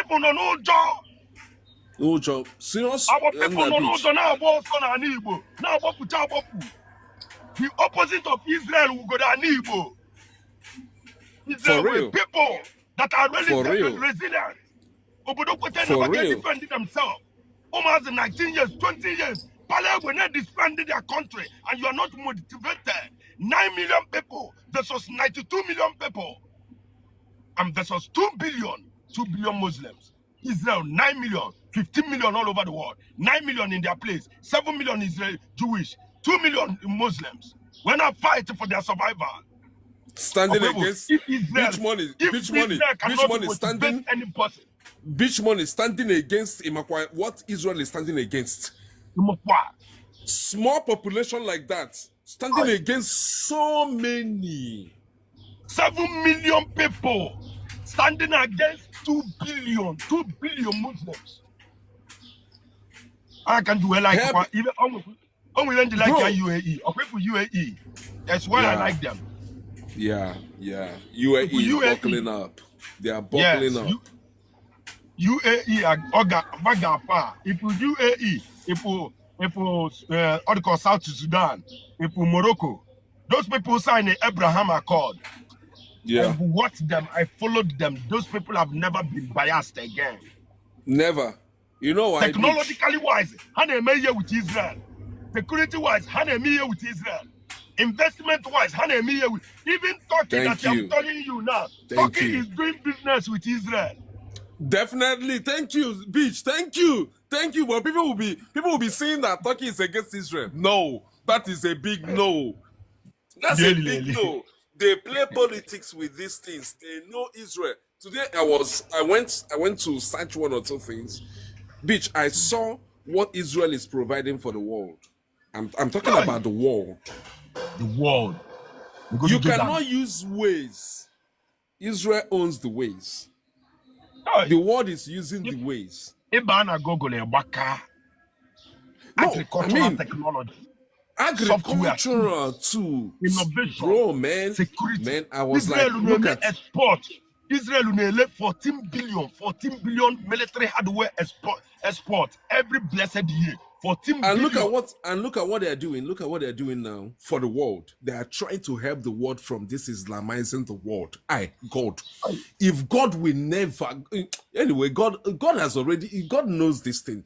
people no job. No job. Serious. Our people no job now. Igbo. Now the opposite of Israel will go to Igbo. Israel with people that are really resilient. Obodo never get defended themselves. Almost 19 years, 20 years. Pale will not defend their country, and you are not motivated. 9 million people versus 92 million people, and versus 2 billion Muslims. Israel 9 million, 15 million all over the world. 9 million in their place, 7 million Israel Jewish, 2 million Muslims. We're not fighting for their survival. Standing against beach money standing any person. Beach money standing against Imakwa. What Israel is standing against? Small population like that standing against so many. 7 million people standing against 2 billion Muslims. I can do it like even only like UAE or people UAE. That's why I like them. Yeah. UAE is buckling up. They are buckling up. UAE Bagapa. If you UAE, if South Sudan, if Morocco, those people sign the Abraham Accord. Yeah. I watched them, I followed them. Those people have never been biased again. Never. You know why? Technologically wise, Hanemeye with Israel. Security wise, Hanemeye with Israel. Investment wise, Hanemeye with even Turkey that I'm telling you now. Turkey is doing business with Israel. Definitely. Thank you, Beach. Thank you. But people will be saying that Turkey is against Israel. No, that is a big no. That's a big no. They play politics with these things. They know Israel. Today I went to search one or two things. Beach, I saw what Israel is providing for the world. I'm talking about the world. The world. You cannot use ways. Israel owns the ways. The world is using the ways. Agricultural technology. Agricultural too. Innovation. Bro, man. Security. Man, I was Israel like, look at export. Israel will 14 billion military hardware export every blessed year. 14 billion. Look at what they are doing. Look at what they are doing now for the world. They are trying to help the world from this Islamizing the world. God. If God will never anyway, God has already, God knows this thing.